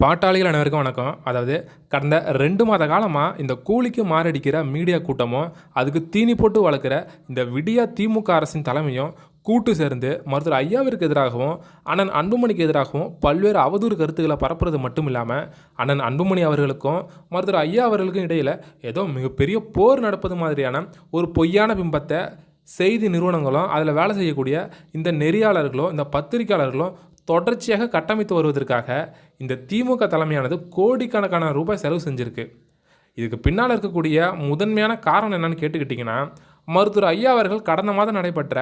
பாட்டாளிகள் அனைவருக்கும் வணக்கம். அதாவது கடந்த 2 மாத காலமாக இந்த கூலிக்கு மாரடிக்கிற மீடியா கூட்டமும், அதுக்கு தீனி போட்டு வளர்க்குற இந்த விடியா திமுக அரசின் தலைமையும் கூட்டு சேர்ந்து மருத்துவர் ஐயாவிற்கு எதிராகவும், அண்ணன் அன்புமணிக்கு எதிராகவும் பல்வேறு அவதூறு கருத்துக்களை பரப்புறது மட்டும் இல்லாமல், அண்ணன் அன்புமணி அவர்களுக்கும் மருத்துவர் ஐயா அவர்களுக்கும் இடையில் ஏதோ மிகப்பெரிய போர் நடப்பது மாதிரியான ஒரு பொய்யான பிம்பத்தை செய்தி நிறுவனங்களும், அதில் வேலை செய்யக்கூடிய இந்த நெறியாளர்களும், இந்த பத்திரிகையாளர்களும் தொடர்ச்சியாக கட்டமைத்து வருவதற்காக இந்த திமுக தலைமையானது கோடிக்கணக்கான ரூபாய் செலவு செஞ்சுருக்கு. இதுக்கு பின்னால் இருக்கக்கூடிய முதன்மையான காரணம் என்னன்னு கேட்டுக்கிட்டிங்கன்னா, மருத்துவர் ஐயா அவர்கள் கடந்த மாதம் நடைபெற்ற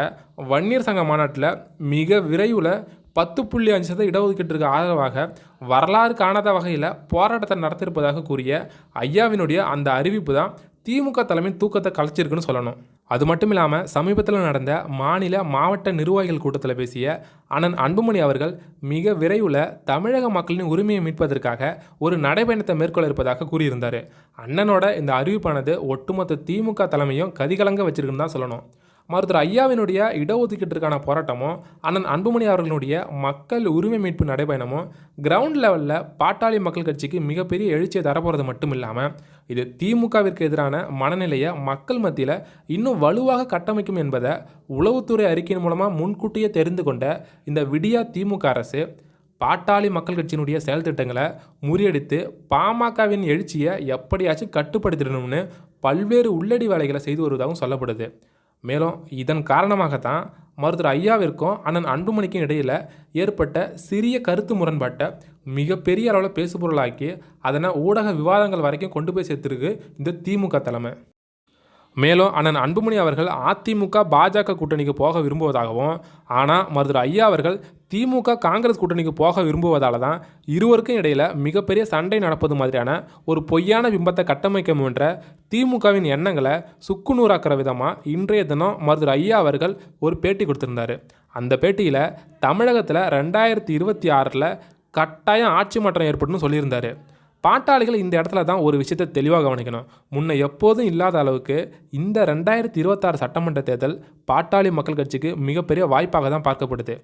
வன்னியர் சங்க மாநாட்டில் மிக விரைவில் 10.5% இடஒதுக்கீட்டிற்கு ஆதரவாக வரலாறு காணாத வகையில் போராட்டத்தை நடத்தியிருப்பதாக கூறிய ஐயாவினுடைய அந்த அறிவிப்பு தான் திமுக தலைமையின் தூக்கத்தை கலைச்சிருக்குன்னு சொல்லணும். அது மட்டும் இல்லாமல் சமீபத்தில் நடந்த மாநில மாவட்ட நிர்வாகிகள் கூட்டத்தில் பேசிய அண்ணன் அன்புமணி அவர்கள் மிக விரைவில் தமிழக மக்களின் உரிமையை மீட்பதற்காக ஒரு நடைபயணத்தை மேற்கொள்ள இருப்பதாக கூறியிருந்தார். அண்ணனோட இந்த அறிவிப்பானது ஒட்டுமொத்த திமுக தலைமையும் கதிகலங்க வச்சிருக்குன்னு தான் சொல்லணும். மருத்துவர் ஐயாவினுடைய இடஒதுக்கீட்டிற்கான போராட்டமும், அண்ணன் அன்புமணி அவர்களுடைய மக்கள் உரிமை மீட்பு நடைபயணமும் கிரவுண்ட் லெவலில் பாட்டாளி மக்கள் கட்சிக்கு மிகப்பெரிய எழுச்சியை தரப்போகிறது மட்டும் இல்லாமல், இது திமுகவிற்கு எதிரான மனநிலையை மக்கள் மத்தியில் இன்னும் வலுவாக கட்டமைக்கும் என்பதை உளவுத்துறை அறிக்கையின் மூலமாக முன்கூட்டியே தெரிந்து கொண்ட இந்த விடியா திமுக அரசு பாட்டாளி மக்கள் கட்சியினுடைய செயல் திட்டங்களை முறியடித்து பாமகவின் எழுச்சியை எப்படியாச்சும் கட்டுப்படுத்திடணும்னு பல்வேறு உள்ளடி வேலைகளை செய்து வருவதாகவும் சொல்லப்படுது. மேலும் இதன் காரணமாகத்தான் மருத்துவர் ஐயாவிற்கும் அண்ணன் அன்புமணிக்கும் இடையில் ஏற்பட்ட சிறிய கருத்து முரண்பாட்டை மிகப்பெரிய அளவில் பேசுபொருளாக்கி அதனை ஊடக விவாதங்கள் வரைக்கும் கொண்டு போய் சேர்த்துருக்கு இந்த திமுக தலைமை. மேலும் அண்ணன் அன்புமணி அவர்கள் அதிமுக பாஜக கூட்டணிக்கு போக விரும்புவதாகவும், ஆனால் மருத்துவர் ஐயா அவர்கள் திமுக காங்கிரஸ் கூட்டணிக்கு போக விரும்புவதால் தான் இருவருக்கும் இடையில் மிகப்பெரிய சண்டை நடப்பது மாதிரியான ஒரு பொய்யான பிம்பத்தை கட்டமைக்க முயன்ற திமுகவின் எண்ணங்களை சுக்குநூறாக்குற விதமாக இன்றைய தினம் மருத்துவர் ஐயா அவர்கள் ஒரு பேட்டி கொடுத்திருந்தார். அந்த பேட்டியில் தமிழகத்தில் 2026 கட்டாயம் ஆட்சி மாற்றம் ஏற்பட்டுன்னு சொல்லியிருந்தார். பாட்டாளிகள் இந்த இடத்துல தான் ஒரு விஷயத்தை தெளிவாக கவனிக்கணும். முன்ன எப்போதும் இல்லாத அளவுக்கு இந்த 2026 சட்டமன்ற தேர்தல் பாட்டாளி மக்கள் கட்சிக்கு மிகப்பெரிய வாய்ப்பாக தான் பார்க்கப்படுது.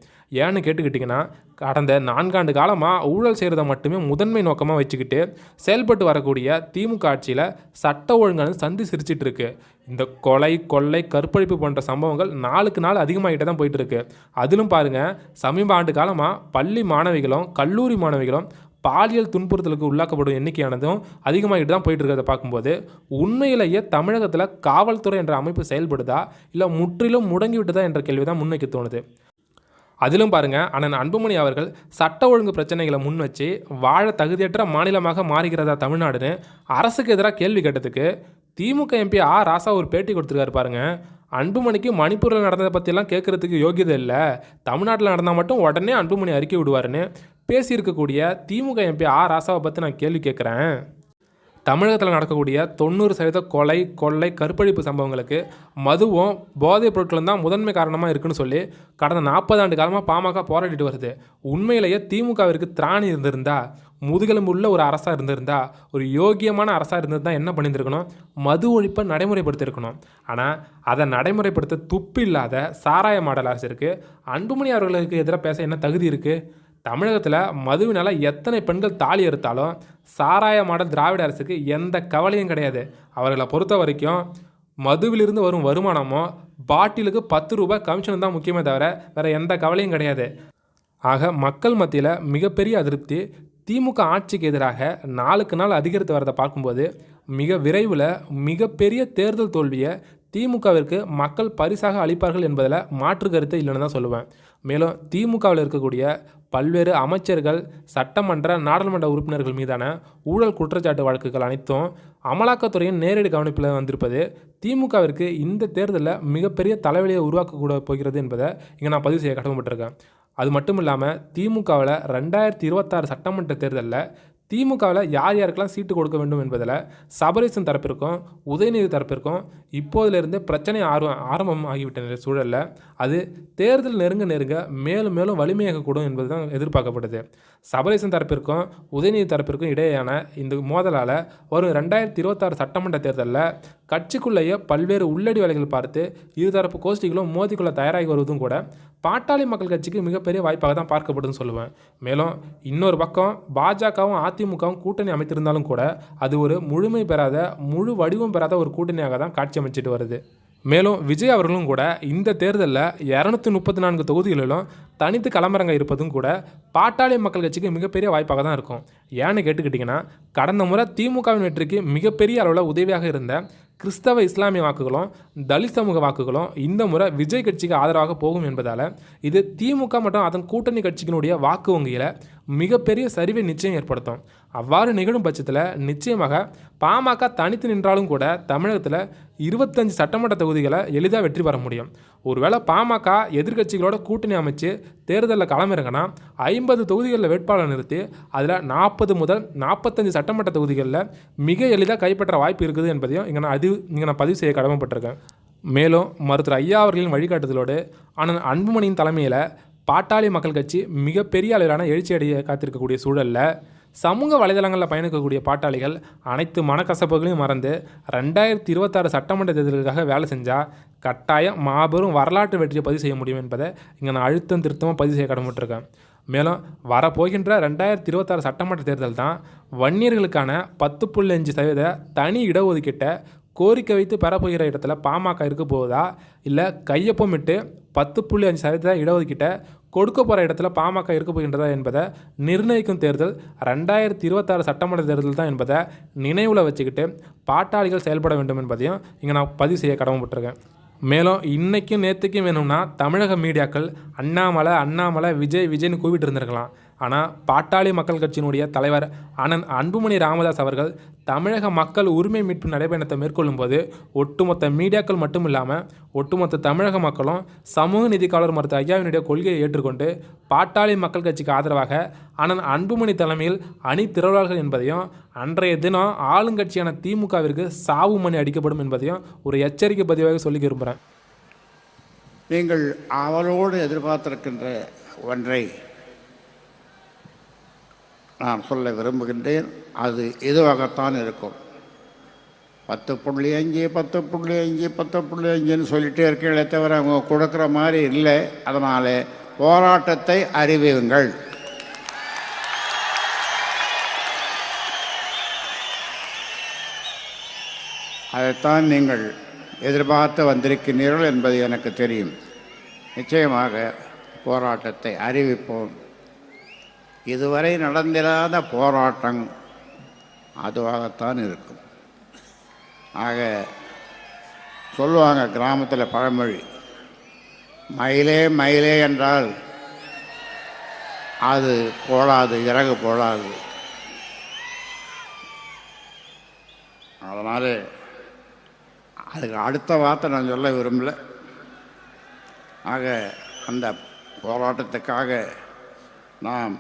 ஏன்னு கேட்டுக்கிட்டிங்கன்னா, கடந்த 4 ஆண்டு காலமாக ஊழல் செய்கிறத மட்டுமே முதன்மை நோக்கமாக வச்சுக்கிட்டு செயல்பட்டு வரக்கூடிய திமுக ஆட்சியில் சட்ட ஒழுங்கானது சந்தி சிரிச்சிட்டு இருக்கு. இந்த கொலை, கொள்ளை, கற்பழிப்பு போன்ற சம்பவங்கள் நாளுக்கு நாள் அதிகமாகிட்டே தான் போயிட்டு இருக்கு. அதிலும் பாருங்கள், சமீப ஆண்டு காலமாக பள்ளி மாணவிகளும் கல்லூரி மாணவிகளும் பாலியல் துன்புறுத்தலுக்கு உள்ளாக்கப்படும் எண்ணிக்கையானதும் அதிகமாகிட்டு தான் போயிட்டு இருக்கிறத பார்க்கும்போது, உண்மையிலேயே தமிழகத்தில் காவல்துறை என்ற அமைப்பு செயல்படுதா இல்லை முற்றிலும் முடங்கிவிட்டதா என்ற கேள்வி தான் முன்வைக்க தோணுது. அதிலும் பாருங்கள், அண்ணன் அன்புமணி அவர்கள் சட்ட ஒழுங்கு பிரச்சனைகளை முன் வச்சு வாழ தகுதியற்ற மாநிலமாக மாறுகிறதா தமிழ்நாடுன்னு அரசுக்கு எதிராக கேள்வி கேட்டதுக்கு திமுக எம்பி ராசா ஒரு பேட்டி கொடுத்துருக்காரு பாருங்கள். அன்புமணிக்கு மணிப்பூரில் நடந்ததை பற்றியெல்லாம் கேட்குறதுக்கு யோகியதை இல்லை, தமிழ்நாட்டில் நடந்தால் மட்டும் உடனே அன்புமணி அறிக்கை விடுவாருன்னு பேசியிருக்கக்கூடிய திமுக எம்பி ராசாவை பற்றி நான் கேள்வி கேட்குறேன். தமிழகத்தில் நடக்கக்கூடிய 90% கொலை, கொள்ளை, கற்பழிப்பு சம்பவங்களுக்கு மதுவும் போதைப் பொருட்களும் தான் முதன்மை காரணமாக இருக்குன்னு சொல்லி கடந்த 40 ஆண்டு காலமாக பாமக போராடிட்டு வருது. உண்மையிலேயே திமுகவிற்கு திராணி இருந்திருந்தா, முதுகெலும்பு உள்ள ஒரு அரசாக இருந்திருந்தா, ஒரு யோகியமான அரசாக இருந்திருந்தால் என்ன பண்ணியிருந்திருக்கணும்? மது ஒழிப்பை நடைமுறைப்படுத்தியிருக்கணும். ஆனால் அதை நடைமுறைப்படுத்த துப்பு இல்லாத சாராய மாடல் அரசு இருக்குது. அன்புமணி அவர்களுக்கு எதிராக பேச என்ன தகுதி இருக்குது? தமிழகத்தில் மதுவினால் எத்தனை பெண்கள் தாலி எடுத்தாலும் சாராய மாடல் திராவிட அரசுக்கு எந்த கவலையும் கிடையாது. அவர்களை பொறுத்த வரைக்கும் மதுவிலிருந்து வரும் வருமானமோ பாட்டிலுக்கு 10 ரூபாய் கமிஷன் தான் முக்கியமே தவிர வேறு எந்த கவலையும் கிடையாது. ஆக மக்கள் மத்தியில் மிகப்பெரிய அதிருப்தி திமுக ஆட்சிக்கு எதிராக நாளுக்கு நாள் அதிகரித்து வரதை பார்க்கும்போது, மிக விரைவில் மிகப்பெரிய தேர்தல் தோல்வியை திமுகவிற்கு மக்கள் பரிசாக அளிப்பார்கள் என்பதில் மாற்று கருத்து இல்லைன்னு தான் சொல்லுவேன். மேலும் திமுகவில் இருக்கக்கூடிய பல்வேறு அமைச்சர்கள், சட்டமன்ற, நாடாளுமன்ற உறுப்பினர்கள் மீதான ஊழல் குற்றச்சாட்டு வழக்குகள் அனைத்தும் அமலாக்கத்துறையின் நேரடி கவனிப்பில் வந்திருப்பது திமுகவிற்கு இந்த தேர்தலில் மிகப்பெரிய தலைவலியை உருவாக்கக்கூட போகிறது என்பதை இங்கே நான் பதிவு செய்ய கடமைப்பட்டிருக்கேன். அது மட்டும் இல்லாமல் திமுகவில் 2026 சட்டமன்ற தேர்தலில் திமுகவில் யார் யாருக்கெல்லாம் சீட்டு கொடுக்க வேண்டும் என்பதில் சபரீசன் தரப்பிற்கும் உதயநிதி தரப்பிற்கும் இப்போதிலிருந்து பிரச்சனை ஆரம்பம் ஆகிவிட்ட சூழலில் அது தேர்தல் நெருங்க மேலும் மேலும் வலிமையாகக்கூடும் என்பது தான் எதிர்பார்க்கப்படுது. சபரீசன் தரப்பிற்கும் உதயநிதி தரப்பிற்கும் இடையேயான இந்த மோதலால் வரும் 2026 சட்டமன்ற தேர்தலில் கட்சிக்குள்ளேயே பல்வேறு உள்ளடி வேலைகள் பார்த்து இருதரப்பு கோஷ்டிகளும் மோதிக்கொள்ள தயாராகி வருவதும் கூட பாட்டாளி மக்கள் கட்சிக்கு மிகப்பெரிய வாய்ப்பாக தான் பார்க்கப்படுதுன்னு சொல்லுவேன். மேலும் இன்னொரு பக்கம் பாஜகவும் அதிமுகவும் கூட்டணி அமைத்திருந்தாலும் கூட அது ஒரு முழுமை பெறாத முழு வடிவம் பெறாத ஒரு கூட்டணியாக தான் காட்சி அமைச்சிட்டு வருது. மேலும் விஜய் அவர்களும் கூட இந்த தேர்தலில் 234 தொகுதிகளிலும் தனித்து களமிறங்க இருப்பதும் கூட பாட்டாளி மக்கள் கட்சிக்கு மிகப்பெரிய வாய்ப்பாக தான் இருக்கும். ஏன்னு கேட்டுக்கிட்டிங்கன்னா, கடந்த முறை திமுகவின் வெற்றிக்கு மிகப்பெரிய அளவில் உதவியாக இருந்த கிறிஸ்தவ இஸ்லாமிய வாக்குகளும் தலித் சமூக வாக்குகளும் இந்த முறை விஜய் கட்சிக்கு ஆதரவாக போகும் என்பதால் இது திமுக மற்றும் அதன் கூட்டணி கட்சியினுடைய வாக்கு வங்கியில் மிகப்பெரிய சரிவை நிச்சயம் ஏற்படுத்தும். அவ்வாறு நிகழும் பட்சத்தில் நிச்சயமாக பாமக தனித்து நின்றாலும் கூட தமிழகத்தில் 25 சட்டமன்ற தொகுதிகளை எளிதாக வெற்றி பெற முடியும். ஒருவேளை பாமக எதிர்க்கட்சிகளோட கூட்டணி அமைச்சு தேர்தலில் களமிறங்கினா 50 தொகுதிகளில் வேட்பாளர் நிறுத்தி அதில் 40 முதல் 45 சட்டமன்ற தொகுதிகளில் மிக எளிதாக கைப்பற்ற வாய்ப்பு இருக்குது என்பதையும் இங்கே நான் பதிவு செய்ய கடமைப்பட்டிருக்கேன். மேலும் மருத்துவர் ஐயா அவர்களின் வழிகாட்டுதலோடு அண்ணன் அன்புமணியின் தலைமையில் பாட்டாளி மக்கள் கட்சி மிகப்பெரிய அளவிலான எழுச்சி அடைய காத்திருக்கக்கூடிய சூழலில் சமூக வலைதளங்களில் பயணிக்கக்கூடிய பாட்டாளிகள் அனைத்து மனக்கசப்புகளையும் மறந்து 2026 சட்டமன்ற தேர்தலுக்காக வேலை செஞ்சால் கட்டாயம் மாபெரும் வரலாற்று வெற்றியை பதிவு செய்ய முடியும் என்பதை இங்கே நான் அழுத்தம் திருத்தமாக பதிவு செய்ய கடமைப்பட்டிருக்கேன். மேலும் வரப்போகின்ற 2026 சட்டமன்ற தேர்தல் தான் வன்னியர்களுக்கான 10.5% தனி இடஒதுக்கீட்டை கோரிக்கை வைத்து பெறப்போகிற இடத்துல பாமக இருக்க போகுதா, இல்லை கையொப்பமிட்டு 10.5% இடஒதுக்கீட்டை கொடுக்க போகிற இடத்துல பாமக இருக்க போகின்றதா என்பதை நிர்ணயிக்கும் தேர்தல் 2026 சட்டமன்ற தேர்தல் தான் என்பதை நினைவில் வச்சுக்கிட்டு பாட்டாளிகள் செயல்பட வேண்டும் என்பதையும் இங்கே நான் பதிவு செய்ய கடமைப்பட்டிருக்கேன். மேலும் இன்றைக்கும் நேற்றுக்கும் வேணும்னா தமிழக மீடியாக்கள் அண்ணாமலை விஜய்னு கூப்பிட்டு இருந்திருக்கலாம். ஆனால் பாட்டாளி மக்கள் கட்சியினுடைய தலைவர் அண்ணன் அன்புமணி ராமதாஸ் அவர்கள் தமிழக மக்கள் உரிமை மீட்பு நடைபயணத்தை மேற்கொள்ளும் போது ஒட்டுமொத்த மீடியாக்கள் மட்டும் இல்லாமல் ஒட்டுமொத்த தமிழக மக்களும் சமூக நீதிக்காவலர் மருத்துவர் ஐயாவினுடைய கொள்கையை ஏற்றுக்கொண்டு பாட்டாளி மக்கள் கட்சிக்கு ஆதரவாக அண்ணன் அன்புமணி தலைமையில் அணி திரள்வார்கள் என்பதையும் அன்றைய தினம் ஆளுங்கட்சியான திமுகவிற்கு சாவு மணி அடிக்கப்படும் என்பதையும் ஒரு எச்சரிக்கை பதிவாக சொல்லி விரும்புகிறேன். நீங்கள் அவளோடு எதிர்பார்த்திருக்கின்ற ஒன்றை நான் சொல்ல விரும்புகின்றேன். அது இதுவாகத்தான் இருக்கும். 10.5 10.5 சொல்லிகிட்டே இருக்கீங்களே தவிர அவங்க கொடுக்குற மாதிரி இல்லை. அதனால் போராட்டத்தை அறிவியுங்கள். அதைத்தான் நீங்கள் எதிர்பார்த்து வந்திருக்கிறீர்கள் என்பது எனக்கு தெரியும். நிச்சயமாக போராட்டத்தை அறிவிப்போம். இதுவரை நடந்திராத போராட்டம் அதுவாகத்தான் இருக்கும். ஆக சொல்லுவாங்க கிராமத்தில் பழமொழி, மயிலே மயிலே என்றால் அது போடாது, இறகு போடாது. அதனால் அதுக்கு அடுத்த வார்த்தை நான் சொல்ல விரும்பல. ஆக அந்த போராட்டத்துக்காக நாம்